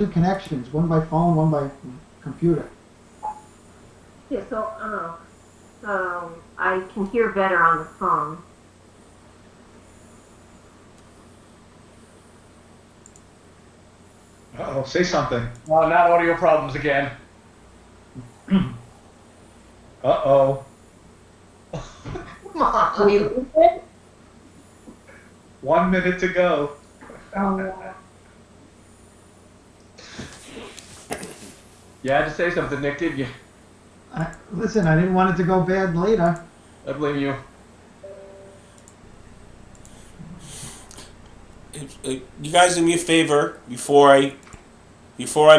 two connections, one by phone, one by computer. Yeah, so I can hear better on the phone. Uh-oh, say something. Oh, not audio problems again. Uh-oh. Come on. Can you lose it? 1 minute to go. Oh, You had to say something, Nick, didn't you? Listen, I didn't want it to go bad later. I blame you. You guys do me a favor before I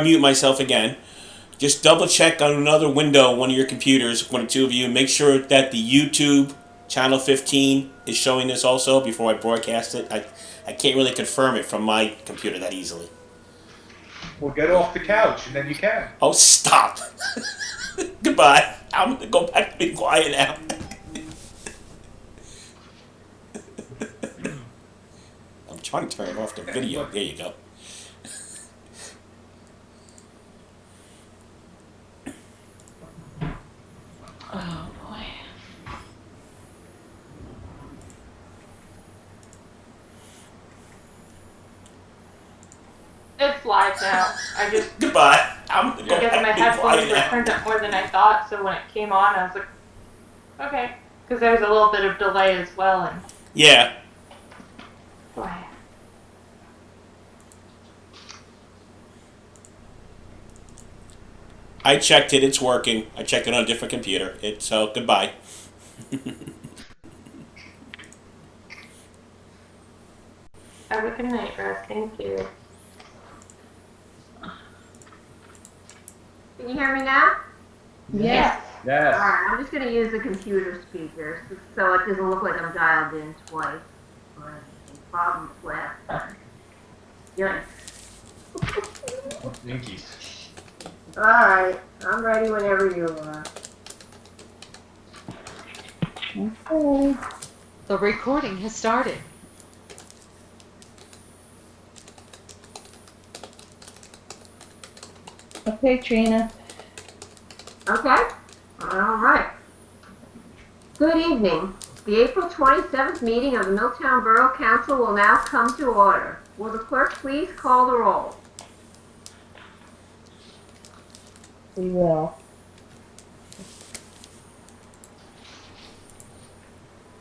mute myself again. Just double check on another window, one of your computers, one or two of you, and make sure that the YouTube channel 15 is showing this also before I broadcast it. I can't really confirm it from my computer that easily. Well, get off the couch and then you can. Oh, stop! Goodbye. I'm gonna go back to being quiet now. I'm trying to turn off the video. There you go. oh boy. It's live now. I just Goodbye. I'm gonna go guess back my to being headphones quiet were now. turned up more than I thought, so when it came on, I was like, okay, because there's a little bit of delay as well. And Yeah. boy, I checked it. It's working. I checked it on a different computer. So goodbye. have a good night, Russ. Thank you. Can you hear me now? Yes. Yes. Alright, I'm just gonna use the computer speakers so it doesn't look like I'm dialed in twice. But problems last time. Yikes. Yankees. Alright, I'm ready whenever you are. Okay. The recording has started. Okay, Trina. Okay? Alright. Good evening. The April 27th meeting of the Milltown Borough Council will now come to order. Will the clerk please call the roll? We will.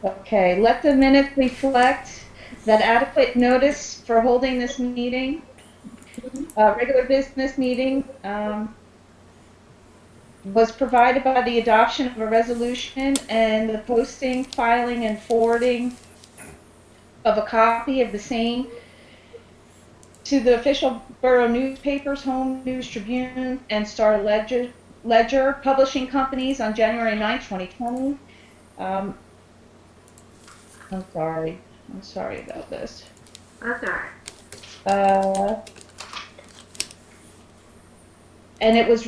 Okay, let the minutes reflect that adequate notice for holding this meeting, regular business meeting, was provided by the adoption of a resolution and the posting, filing, and forwarding of a copy of the same to the official borough newspapers, Home News Tribune, and Star Ledger publishing companies on January 9, 2020. I'm sorry about this. That's alright. And it was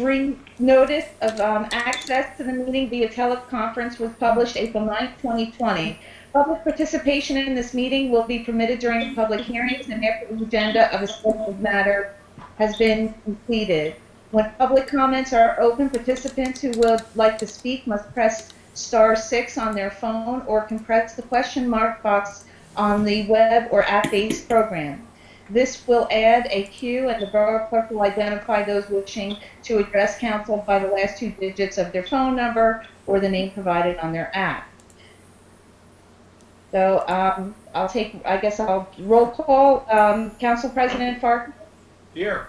notice of access to the meeting via teleconference was published April 9, 2020. Public participation in this meeting will be permitted during the public hearings and after the agenda of a scheduled matter has been completed. When public comments are open, participants who would like to speak must press *6 on their phone or can press the question mark box on the web or app-based program. This will add a queue, and the borough clerk will identify those wishing to address council by the last two digits of their phone number or the name provided on their app. So I'll roll call. Council President Farkas? Here.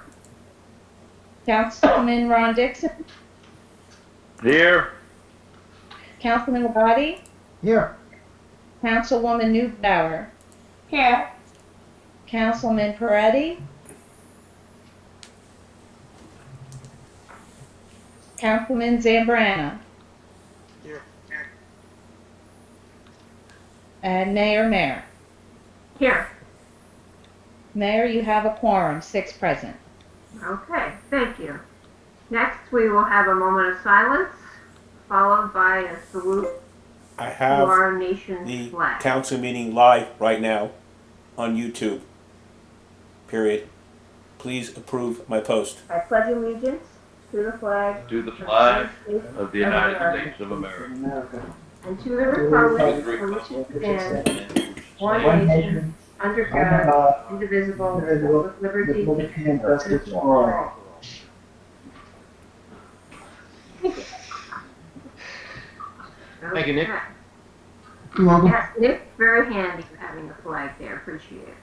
Councilman Ron Dixon? Here. Councilman Labate? Here. Councilwoman Neubauer? here. Councilman Peretti? Councilman Zambrana? Here. And Mayor? Here. Mayor, you have a quorum, 6 present. Okay, thank you. Next, we will have a moment of silence, followed by a salute I to have our nation's the flag. council meeting live right now on YouTube. Period. please approve my post. I pledge allegiance to the flag To the flag States of the United America, States of America. and to the republic for which it stands, one nation, under God, indivisible, with liberty and justice for all. Thank you, Nick. Okay. You're welcome. Yes, Nick, very handy having the flag there. Appreciate it.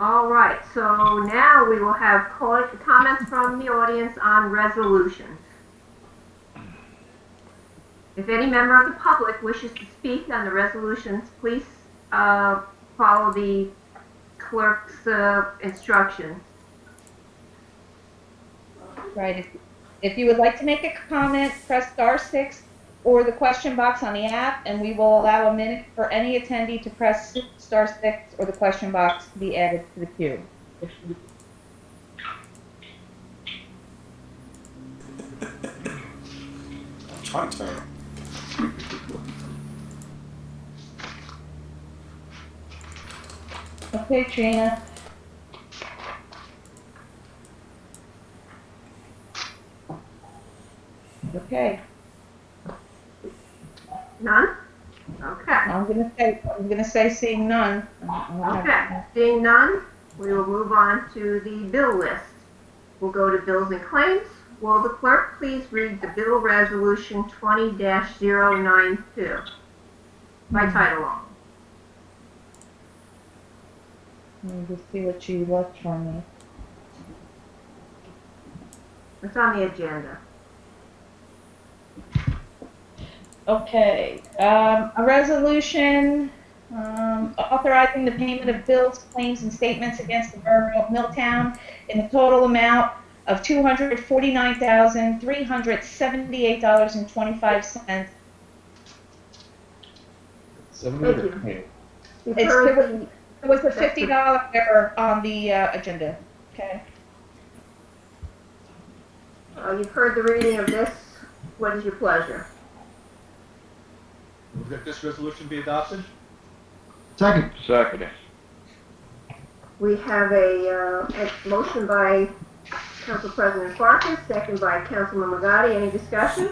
All right, so now we will have comments from the audience on resolutions. If any member of the public wishes to speak on the resolutions, please follow the clerk's instructions. Right. If you would like to make a comment, press *6 or the question box on the app, and we will allow a minute for any attendee to press *6 or the question box to be added to the queue. It's my turn. Okay, Trina. Okay. None? Okay. I'm gonna say seeing none. Okay. Seeing none, we will move on to the bill list. We'll go to bills and claims. Will the clerk please read the bill resolution 20-092 by title only? Let me just see what you left from me. It's on the agenda. Okay, a resolution authorizing the payment of bills, claims, and statements against the Borough of Milltown in a total amount of $249,378.25. Thank you. You've There heard was a $50 error on the agenda. Okay. you've heard the reading of this. What is your pleasure? Move that this resolution be adopted. Second. Second. We have a motion by Council President Farkas, second by Councilman Magatti. Any discussion?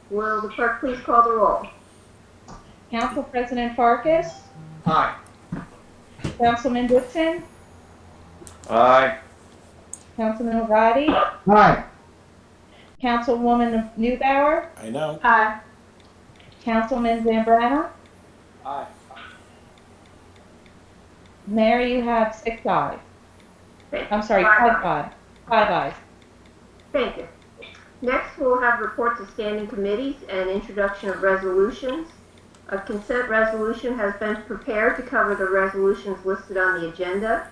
Will the clerk please call the roll? Council President Farkas, Aye. Councilman Dixon, Aye. Councilman Magatti, Aye. Councilwoman Newbauer, I know. Aye. Councilman Zambrana. Aye. Mayor, you have 6 ayes. I'm sorry, Five 5 ayes. 5 ayes. Thank you. Next, we'll have reports of standing committees and introduction of resolutions. A consent resolution has been prepared to cover the resolutions listed on the agenda.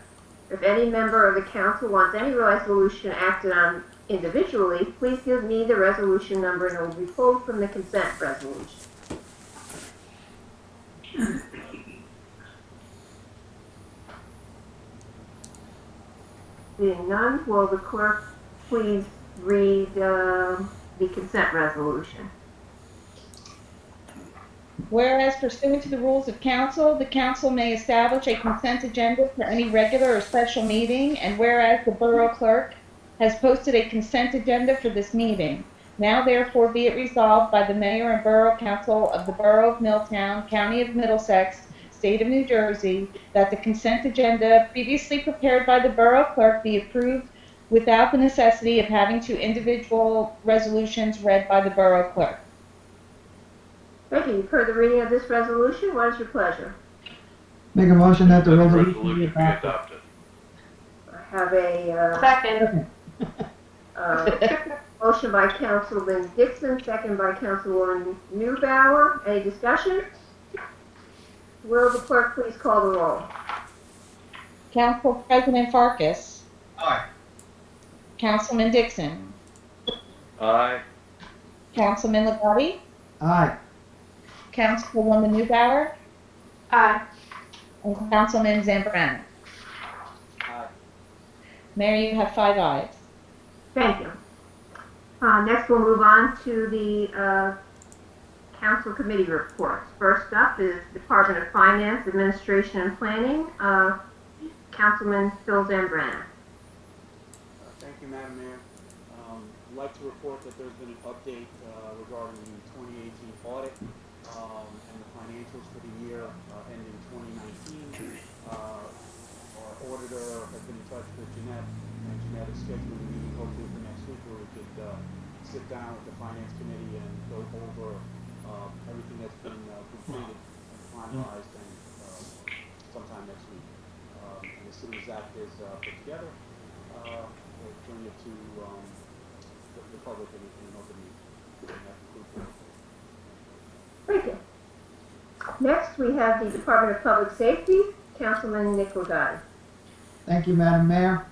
If any member of the council wants any resolution acted on individually, please give me the resolution number and it will be pulled from the consent resolution. Seeing none, will the clerk please read the consent resolution? Whereas pursuant to the rules of council, the council may establish a consent agenda for any regular or special meeting, and whereas the borough clerk has posted a consent agenda for this meeting, now therefore be it resolved by the mayor and borough council of the Borough of Milltown, County of Middlesex, State of New Jersey, that the consent agenda previously prepared by the borough clerk be approved without the necessity of having two individual resolutions read by the borough clerk. Thank you. You've heard the reading of this resolution. What is your pleasure? Make a motion that the That the resolution be resolution be adopted. adopted. I have a Second. motion by Councilman Dixon, second by Councilwoman Newbauer. Any discussion? Will the clerk please call the roll? Council President Farkas, Aye. Councilman Dixon, Aye. Councilman Ligotti, Aye. Councilwoman Newbauer, Aye. and Councilman Zambrana. Aye. Mayor, you have 5 ayes. Thank you. Next, we'll move on to the council committee reports. First up is Department of Finance, Administration, and Planning. Councilman Phil Zambrana. Thank you, Madam Mayor. I'd like to report that there's been an update regarding the 2018 audit and the financials for the year ending 2019. Our auditor has been in touch with Jeanette, and Jeanette is scheduling a meeting hopefully for next week where we could sit down with the Finance Committee and go over everything that's been completed and finalized and sometime next week. And as soon as that is put together, we'll bring it to the public in an open meeting. And that concludes it. Thank you. Next, we have the Department of Public Safety, Councilman Nick Gotti. Thank you, Madam Mayor.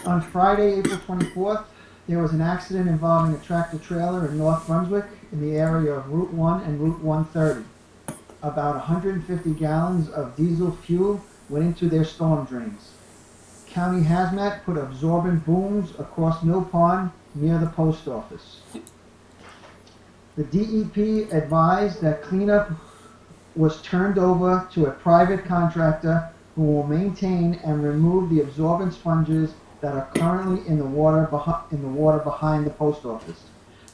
On Friday, April 24th, there was an accident involving a tractor trailer in North Brunswick in the area of Route 1 and Route 130. About 150 gallons of diesel fuel went into their storm drains. County Hazmat put absorbent booms across Mill Pond near the post office. The DEP advised that cleanup was turned over to a private contractor who will maintain and remove the absorbent sponges that are currently in the water behind the post office.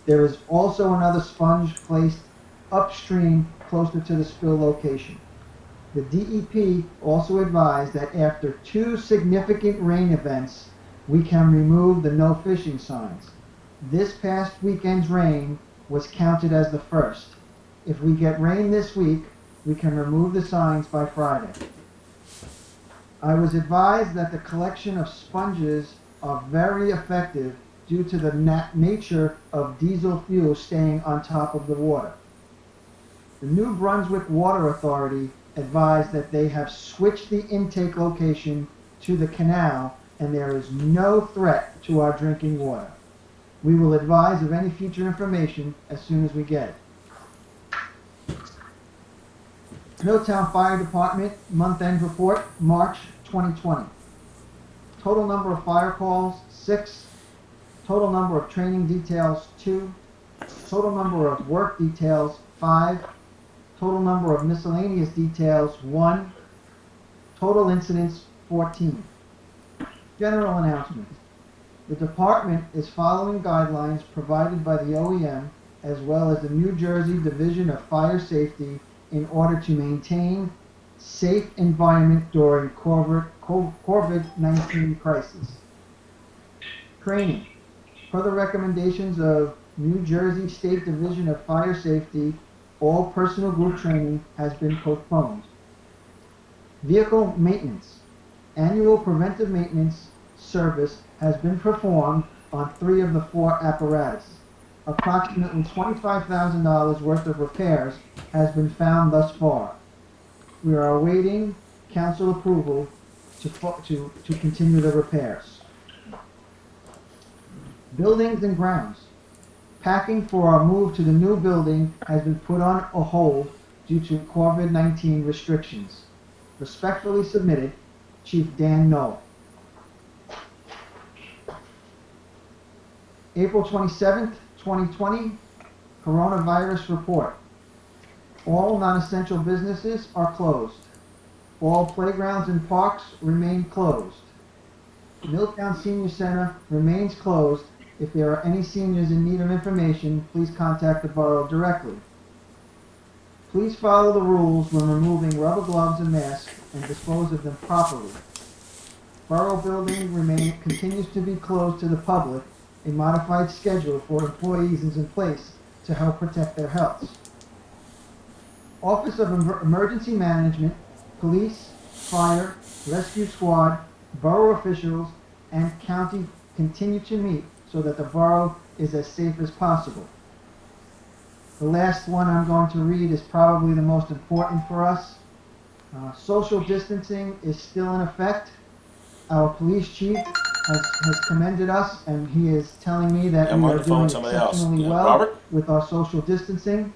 There is also another sponge placed upstream closer to the spill location. The DEP also advised that after 2 significant rain events, we can remove the no fishing signs. This past weekend's rain was counted as the first. If we get rain this week, we can remove the signs by Friday. I was advised that the collection of sponges are very effective due to the nature of diesel fuel staying on top of the water. The New Brunswick Water Authority advised that they have switched the intake location to the canal and there is no threat to our drinking water. We will advise of any future information as soon as we get it. Milltown Fire Department month-end report, March 2020. Total number of fire calls, 6. Total number of training details, 2. Total number of work details, 5. Total number of miscellaneous details, 1. Total incidents, 14. General announcements. The department is following guidelines provided by the OEM as well as the New Jersey Division of Fire Safety in order to maintain safe environment during COVID-19 crisis. Training. Per the recommendations of New Jersey State Division of Fire Safety, all personal group training has been postponed. Vehicle maintenance. Annual preventive maintenance service has been performed on 3 of the 4 apparatus. Approximately $25,000 worth of repairs has been found thus far. We are awaiting council approval to continue the repairs. Buildings and grounds. Packing for our move to the new building has been put on a hold due to COVID-19 restrictions. Respectfully submitted, Chief Dan Noel. April 27th, 2020, coronavirus report. All non-essential businesses are closed. All playgrounds and parks remain closed. Milltown Senior Center remains closed. If there are any seniors in need of information, please contact the borough directly. Please follow the rules when removing rubber gloves and masks and dispose of them properly. Borough building continues to be closed to the public. A modified schedule for employees is in place to help protect their health. Office of Emergency Management, Police, Fire, Rescue Squad, borough officials, and county continue to meet so that the borough is as safe as possible. The last one I'm going to read is probably the most important for us. Social distancing is still in effect. Our police chief has commended us, and he is telling me that I'm we on are the phone doing with somebody else. exceptionally Yeah. well Robert? with our social distancing.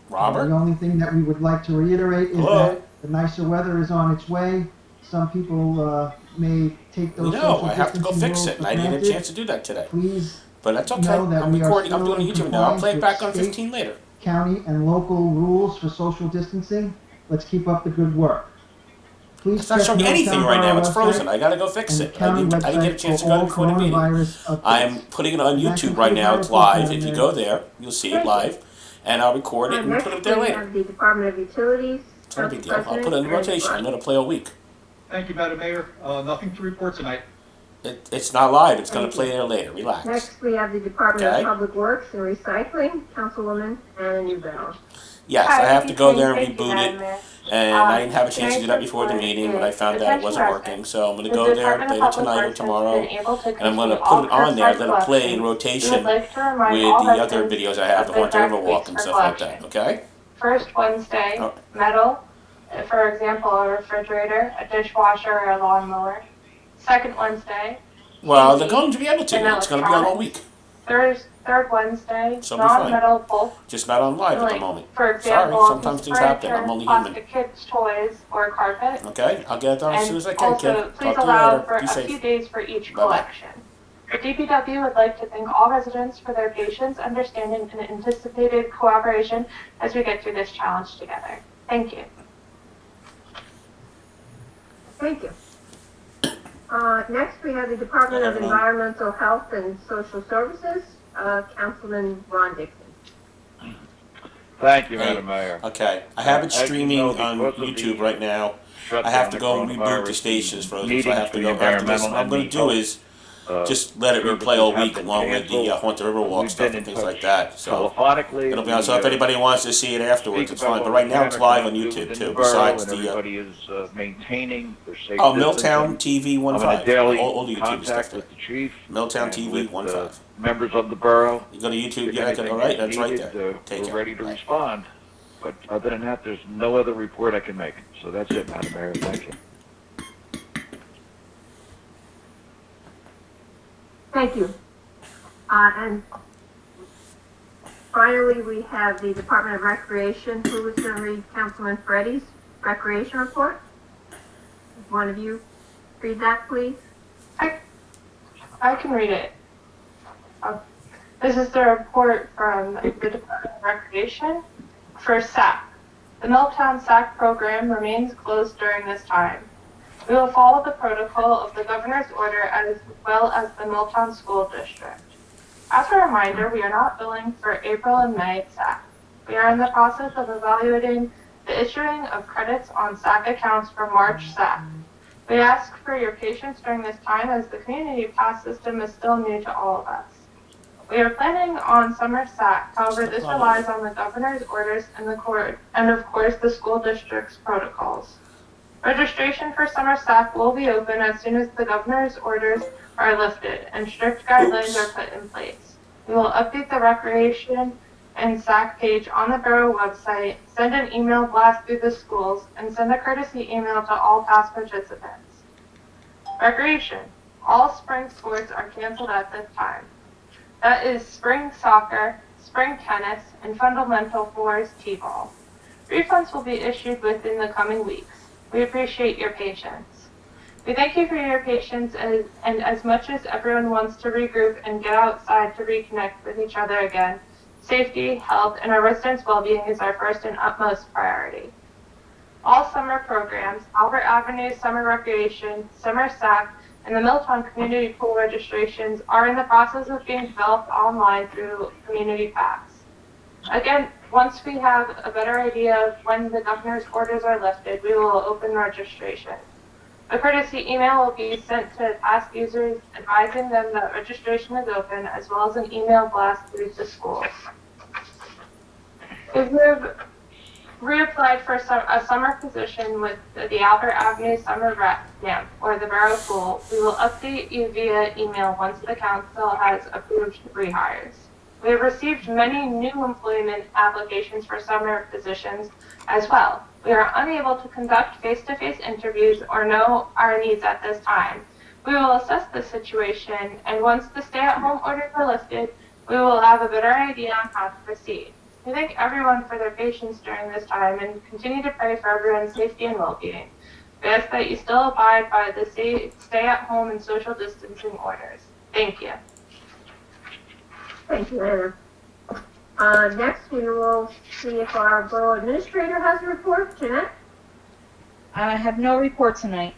Robert? The only thing that we would like to reiterate is Hello? that the nicer weather is on its way. Some people may take those No, social I have to go distancing fix rules it, for and I didn't have a granted. chance to do that today. Please But that's okay. know that I'm we are recording. I'm still doing a in YouTube now. I'll play it compliance back on with 15 later. county and local rules for social distancing. Let's keep up the good work. Please It's not check showing anything Milltown right now. Borough It's frozen. website I gotta go fix and the it. county I didn't get a website chance to for go all before the meeting. coronavirus updates. I'm putting it on And that YouTube right concludes now. my It's report, live. Madam If you Mayor. go there, you'll see it Thank you. live, and I'll record it and Next put it there we later. have the Department of Utilities. It's not a big Council deal. I'll put it in President rotation. I'm and gonna play all week. Thank you, Madam Mayor. Nothing to report tonight. It's not live. It's gonna Thank play you. there later. Relax. Next, we have the Department Okay. of Public Works and Recycling, Councilwoman Anna Newbell. Yes, Hi, I have to good go evening. there and Thank you, reboot Madam it. Mayor. And I didn't have a chance to Today's do that before the report meeting, but I is found out it wasn't attention working. residents. So I'm gonna The go there Department of later Public tonight or Works has tomorrow, been able to and I'm gonna complete all put it on there, curbside let it play in collections. We would rotation like to remind with all the other residents videos I have, of the the Haunted exact River Walk dates and for stuff like that, collection. okay? First Wednesday, Oh. metal, for example, a refrigerator, a dishwasher, or a lawnmower. Second Wednesday, Well, they're TV, going to be able to. and It's gonna be on all electronics. week. Third Wednesday, So it'll be fine. non-metal bulk, Just not on live at the like, moment. for Sorry, example, sometimes things happen. I'm only human. plastic kids' toys, or carpet. Okay? I'll get it done as soon as I And can, also, kid. please Talk to you allow later. for Be a few safe. days for each Bye-bye. collection. The DPW would like to thank all residents for their patience, understanding, and anticipated cooperation as we get through this challenge together. Thank you. Thank you. Next, we have the Department of Everyone. Environmental Health and Social Services, Councilman Ron Dixon. Thank you, Hey. Madam Mayor. Okay. I have it As you streaming know, on because of YouTube the right now. shutdown I have to of go and reboot coronavirus, the stations frozen, so I meetings have for to the go after this. environmental What I'm and going the to do health, is just let it replay services all have week been along with the canceled. Haunted River Walk We've stuff been and in things like touch that. So telephonically. it'll be on. So if We, anybody wants to see it afterwards, speak it's about fine. But what right we now can it's or live cannot on do YouTube within too. the borough, Besides and the everybody is maintaining their safe Milltown distancing. TV I'm in 15. a daily All the YouTube stuff contact there. with the chief Milltown and TV with 15. members of the borough. You go to YouTube. If Yeah, anything all right. is That's right needed, there. Take we're care. ready to Bye. respond. But other than that, there's no other report I can make. So that's it, Madam Mayor. Thank you. Thank you. And finally, we have the Department of Recreation. Who is going to read Councilman Freddy's recreation report? One of you read that, please. I can read it. This is the report from the Department of Recreation for SAC. The Milltown SAC program remains closed during this time. We will follow the protocol of the governor's order as well as the Milltown School District. As a reminder, we are not billing for April and May SAC. We are in the process of evaluating the issuing of credits on SAC accounts for March SAC. We ask for your patience during this time as the community pass system is still new to all of us. We are planning on summer SAC, however, this relies on the governor's orders and of course the school district's protocols. Registration for summer SAC will be open as soon as the governor's orders are lifted and strict guidelines are put in place. We will update the recreation and SAC page on the borough website, send an email blast through the schools, and send a courtesy email to all past participants. Recreation. All spring sports are canceled at this time. That is spring soccer, spring tennis, and fundamental fours t-ball. Refunds will be issued within the coming weeks. We appreciate your patience. We thank you for your patience and as much as everyone wants to regroup and get outside to reconnect with each other again, safety, health, and our residents' well-being is our first and utmost priority. All summer programs, Albert Avenue Summer Recreation, Summer SAC, and the Milltown Community Pool registrations are in the process of being developed online through Community Packs. Again, once we have a better idea of when the governor's orders are lifted, we will open registration. A courtesy email will be sent to past users advising them that registration is open, as well as an email blast through the schools. If you've reapplied for a summer position with the Albert Avenue Summer Rec Camp or the Borough Pool, we will update you via email once the council has approved rehires. We have received many new employment applications for summer positions as well. We are unable to conduct face-to-face interviews or know our needs at this time. We will assess the situation, and once the stay-at-home orders are lifted, we will have a better idea on how to proceed. We thank everyone for their patience during this time and continue to pray for everyone's safety and well-being. We ask that you still abide by the stay-at-home and social distancing orders. Thank you. Thank you, Anna. Next, we will see if our borough administrator has a report. Jeanette? I have no report tonight.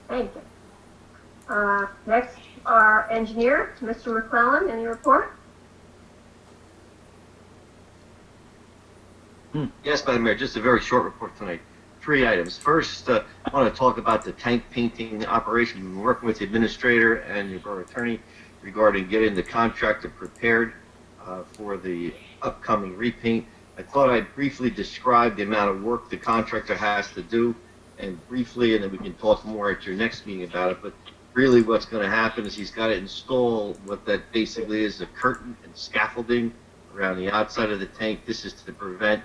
Thank you. Next, our engineer, Mr. McClellan, any report? Yes, Madam Mayor, just a very short report tonight. 3 items. First, I want to talk about the tank painting operation. We've been working with the administrator and your borough attorney regarding getting the contractor prepared for the upcoming repaint. I thought I'd briefly describe the amount of work the contractor has to do, and briefly, and then we can talk more at your next meeting about it. But really what's going to happen is he's got to install what that basically is, a curtain and scaffolding around the outside of the tank. This is to prevent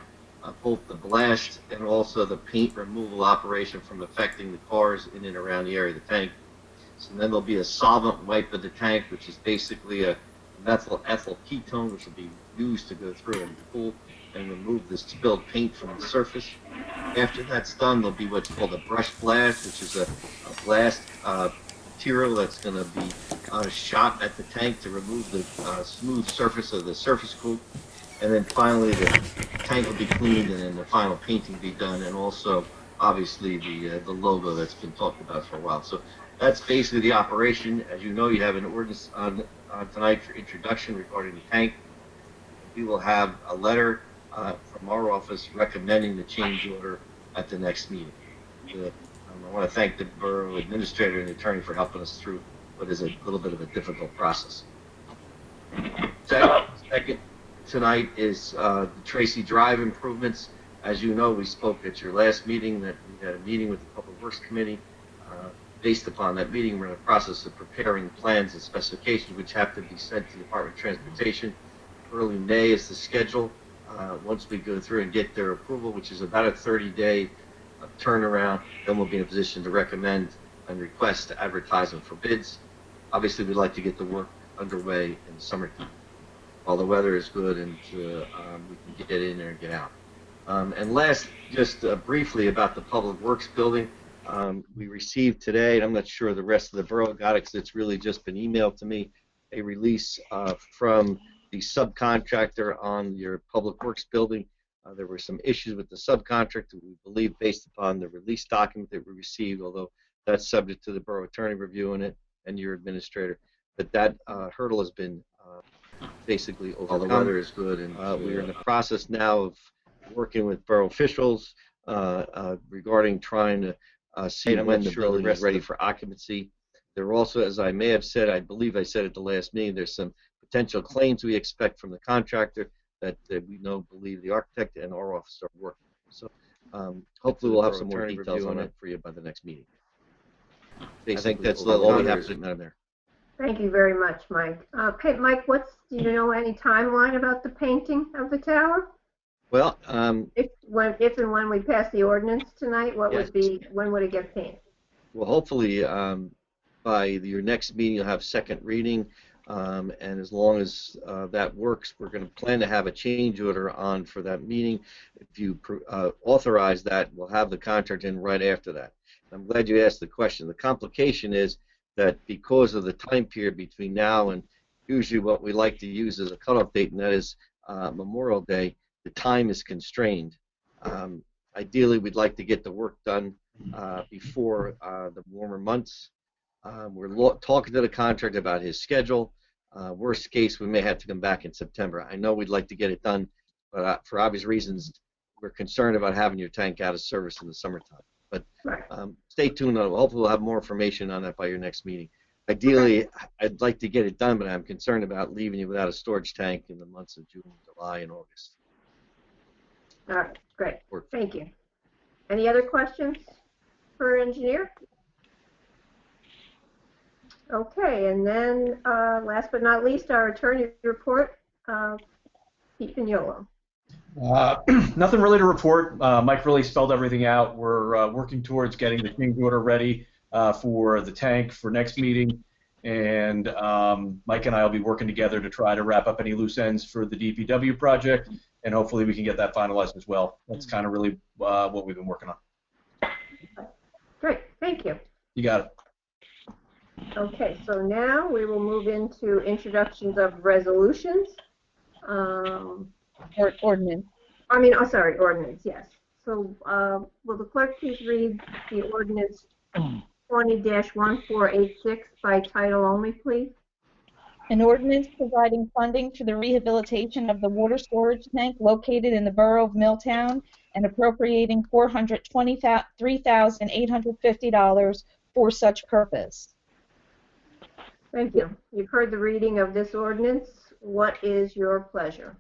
both the blast and also the paint removal operation from affecting the cars in and around the area of the tank. So then there'll be a solvent wipe of the tank, which is basically a methyl ethyl ketone, which will be used to go through and pull and remove the spilled paint from the surface. After that's done, there'll be what's called a brush blast, which is a blast material that's going to be shot at the tank to remove the smooth surface of the surface coat. And then finally, the tank will be cleaned, and then the final painting be done, and also, obviously, the logo that's been talked about for a while. So that's basically the operation. As you know, you have an ordinance on tonight for introduction regarding the tank. We will have a letter from our office recommending the change order at the next meeting. I want to thank the borough administrator and the attorney for helping us through what is a little bit of a difficult process. Second tonight is the Tracy Drive improvements. As you know, we spoke at your last meeting that we had a meeting with the Public Works Committee. Based upon that meeting, we're in the process of preparing plans and specifications which have to be sent to the Department of Transportation. Early May is the schedule. Once we go through and get their approval, which is about a 30-day turnaround, then we'll be in a position to recommend and request to advertise them for bids. Obviously, we'd like to get the work underway in the summertime while the weather is good and we can get in there and get out. And last, just briefly about the Public Works building. We received today, and I'm not sure the rest of the borough got it because it's really just been emailed to me, a release from the subcontractor on your Public Works building. There were some issues with the subcontractor, we believe, based upon the release document that we received, although that's subject to the borough attorney reviewing it and your administrator. But that hurdle has been basically overcome. The weather is good, and we're in the process now of working with borough officials regarding trying to see when the building is ready for occupancy. There are also, as I may have said, I believe I said at the last meeting, there's some potential claims we expect from the contractor that we believe the architect and our office are working. So hopefully we'll have some more details on it for you by the next meeting. I think that's all we have to know there. Thank you very much, Mike. Okay, Mike, do you know any timeline about the painting of the tower? Well, if and when we pass the ordinance tonight, when would it get painted? Well, hopefully by your next meeting you'll have second reading, and as long as that works, we're going to plan to have a change order on for that meeting. If you authorize that, we'll have the contract in right after that. I'm glad you asked the question. The complication is that because of the time period between now and usually what we like to use as a cutoff date, and that is Memorial Day, the time is constrained. Ideally, we'd like to get the work done before the warmer months. We're talking to the contractor about his schedule. Worst case, we may have to come back in September. I know we'd like to get it done, but for obvious reasons, we're concerned about having your tank out of service in the summertime. But stay tuned on it. Hopefully we'll have more information on that by your next meeting. Ideally, I'd like to get it done, but I'm concerned about leaving you without a storage tank in the months of June, July, and August. All right, great. Thank you. Any other questions for engineer? Okay, and then last but not least, our attorney report, Pete Pignolo. Nothing really to report. Mike really spelled everything out. We're working towards getting the change order ready for the tank for next meeting, and Mike and I will be working together to try to wrap up any loose ends for the DPW project, and hopefully we can get that finalized as well. That's kind of really what we've been working on. Great, thank you. You got it. Okay, so now we will move into introductions of resolutions. Ordinance. I mean, oh, sorry, ordinance, yes. So, will the clerk please read the ordinance 20-1486 by title only, please? An ordinance providing funding for the rehabilitation of the water storage tank located in the Borough of Milltown and appropriating $423,850 for such purpose. Thank you. You've heard the reading of this ordinance. What is your pleasure?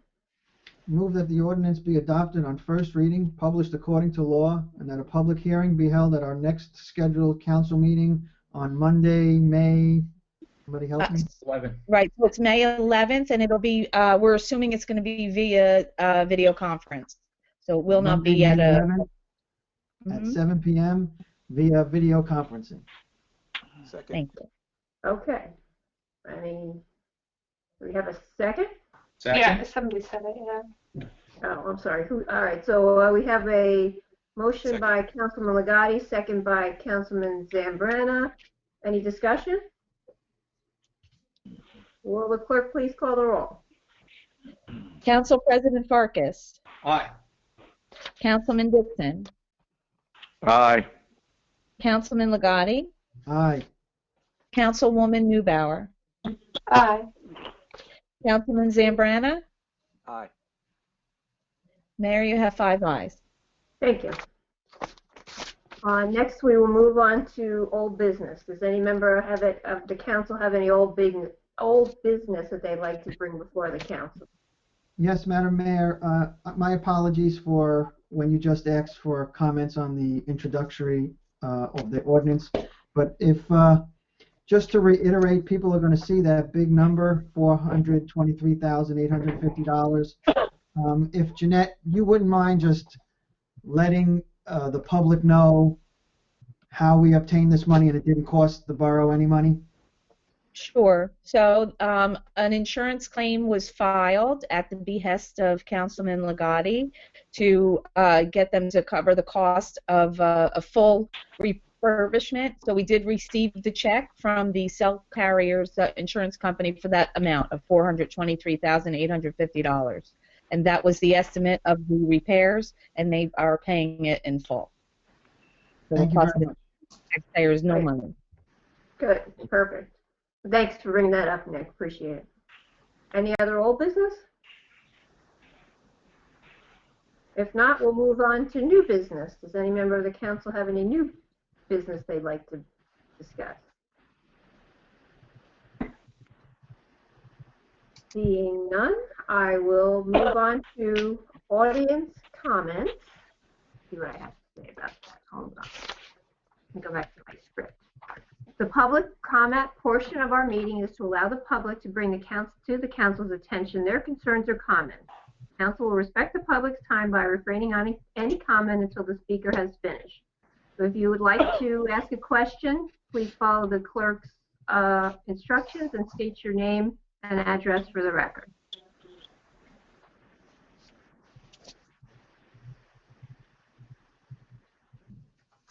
Move that the ordinance be adopted on first reading, published according to law, and that a public hearing be held at our next scheduled council meeting on Monday, May, somebody help me? 11. Right, so it's May 11th, and it'll be, we're assuming it's going to be via video conference. So it will not Monday, be at May a... 11th at 7 p.m. via video conferencing. Second. Thank you. Okay. Do we have a second? Second? Yeah, somebody said it, yeah. Oh, I'm sorry. All right, so we have a motion Second. by Councilman Legati, second by Councilman Zambrana. Any discussion? Will the clerk please call the roll? Council President Farkas, Aye. Councilman Dixon, Aye. Councilman Legati, Aye. Councilwoman Newbauer, Aye. Councilman Zambrana. Aye. Mayor, you have 5 ayes. Thank you. Next, we will move on to old business. Does any member of the council have any old business that they'd like to bring before the council? Yes, Madam Mayor, my apologies for when you just asked for comments on the introductory of the ordinance, but if, just to reiterate, people are going to see that big number, $423,850. If Jeanette, you wouldn't mind just letting the public know how we obtained this money and it didn't cost the borough any money? Sure. So an insurance claim was filed at the behest of Councilman Legati to get them to cover the cost of a full refurbishment. So we did receive the check from the cell carrier's insurance company for that amount of $423,850. And that was the estimate of the repairs, and they are paying it in full. So Thank you very much. taxpayers no money. Good, perfect. Thanks for bringing that up, Nick. Appreciate it. Any other old business? If not, we'll move on to new business. Does any member of the council have any new business they'd like to discuss? Seeing none, I will move on to audience comments. See what I have to say about that. Hold on. Let me go back to my script. The public comment portion of our meeting is to allow the public to bring to the council's attention their concerns or comments. Council will respect the public's time by refraining on any comment until the speaker has finished. So if you would like to ask a question, please follow the clerk's instructions and state your name and address for the record.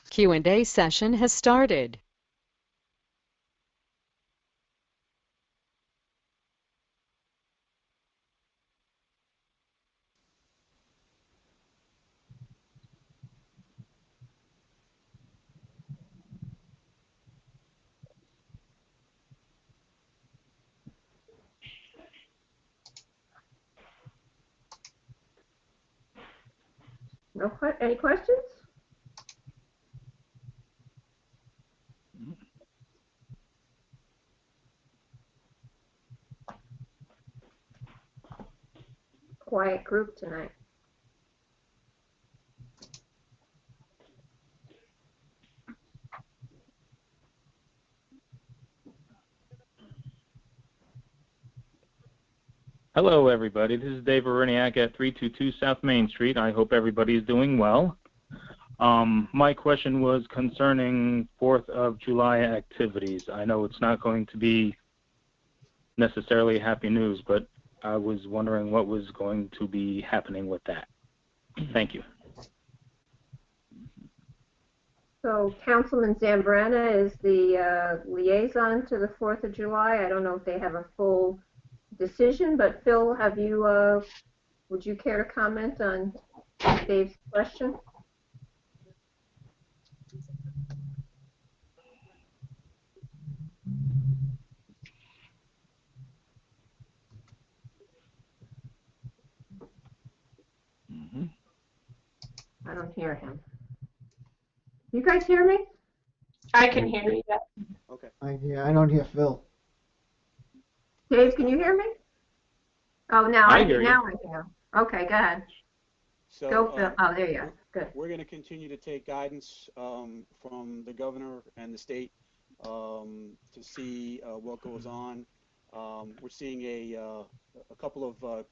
Q&A session has started. Any questions? Quiet group tonight. Hello, everybody. This is Dave Ariniak at 322 South Main Street. I hope everybody is doing well. My question was concerning 4th of July activities. I know it's not going to be necessarily happy news, but I was wondering what was going to be happening with that. Thank you. So Councilman Zambrana is the liaison to the 4th of July. I don't know if they have a full decision, but Phil, would you care to comment on Dave's question? don't hear him. You guys hear me? I can hear you. Yeah. Okay. I don't hear Phil. Dave, can you hear me? Oh, now I I hear you. now I hear. Okay, go ahead. So, Go, Phil. Oh, there you are. Good. we're going to continue to take guidance from the governor and the state to see what goes on. We're seeing a couple of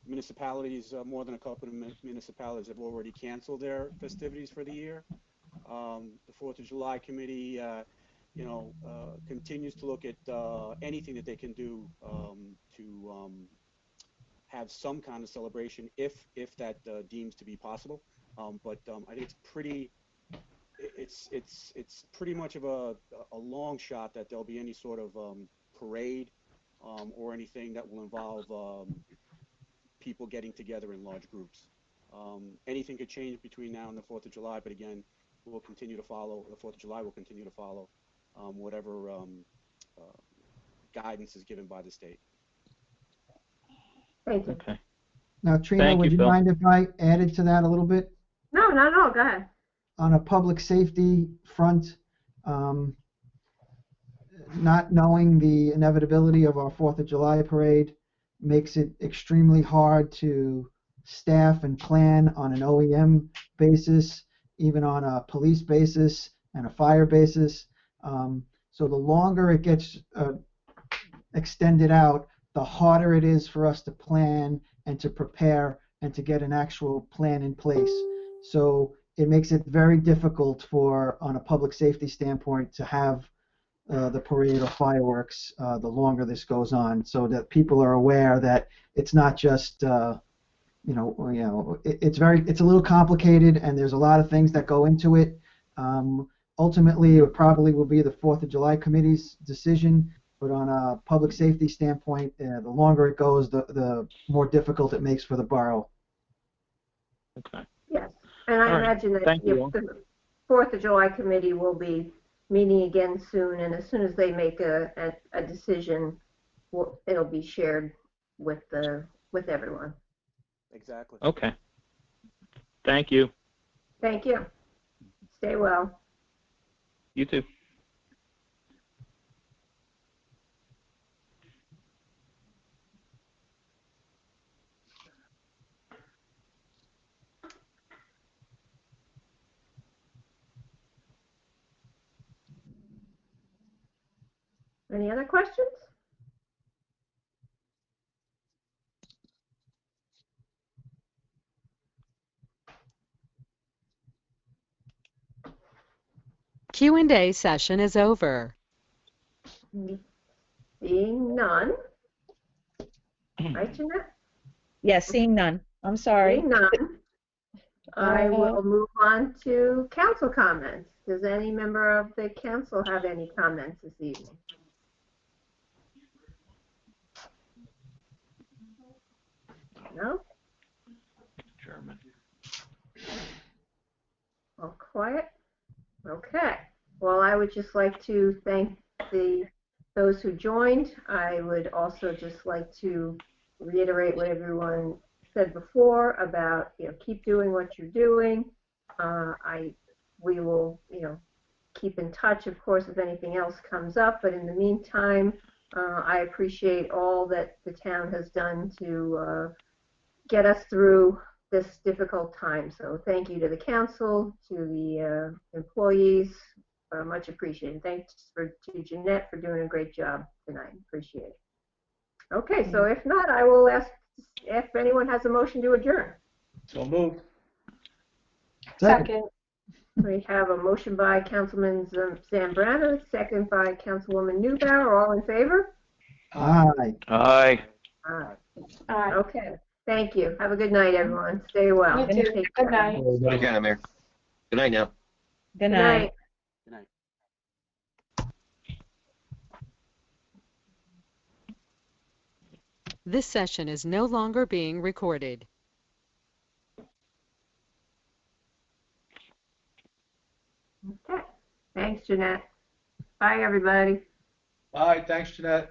municipalities, more than a couple of municipalities have already canceled their festivities for the year. The 4th of July committee, continues to look at anything that they can do to have some kind of celebration if that deems to be possible. But I think it's pretty much of a long shot that there'll be any sort of parade or anything that will involve people getting together in large groups. Anything could change between now and the 4th of July, but again, we'll continue to follow, the 4th of July will continue to follow whatever guidance is given by the state. Thank you. Okay. Now, Trina, Thank would you, you Phil. mind if I added to that a little bit? No, no, go ahead. On a public safety front, not knowing the inevitability of our 4th of July parade makes it extremely hard to staff and plan on an OEM basis, even on a police basis and a fire basis. So the longer it gets extended out, the harder it is for us to plan and to prepare and to get an actual plan in place. So it makes it very difficult for, on a public safety standpoint, to have the parade or fireworks the longer this goes on, so that people are aware that it's not just it's a little complicated, and there's a lot of things that go into it. Ultimately, it probably will be the 4th of July committee's decision, but on a public safety standpoint, the longer it goes, the more difficult it makes for the borough. Okay. Yes, and I All right. imagine that Thank you all. the 4th of July committee will be meeting again soon, and as soon as they make a decision, it'll be shared with everyone. Exactly. Okay. Thank you. Thank you. Stay well. You too. Any other questions? Q&A session is over. Seeing none. Right, Jeanette? Yes, seeing none. I'm sorry. Seeing none. I will move on to council comments. Does any member of the council have any comments this evening? No? Chairman. All quiet? Okay. Well, I would just like to thank those who joined. I would also just like to reiterate what everyone said before about, keep doing what you're doing. We will, keep in touch, of course, if anything else comes up. But in the meantime, I appreciate all that the town has done to get us through this difficult time. So thank you to the council, to the employees, much appreciated. Thanks to Jeanette for doing a great job tonight. Appreciate it. Okay, so if not, I will ask if anyone has a motion to adjourn. So moved. Second. We have a motion by Councilman Zambrana, second by Councilwoman Newbauer. All in favor? Aye. Aye. Aye. Okay. Thank you. Have a good night, everyone. Stay well. You too. Take Good care. night. Okay, Mayor. Good night now. Good night. Good night. This session is no longer being recorded. Okay. Thanks, Jeanette. Bye, everybody. Bye. Thanks, Jeanette.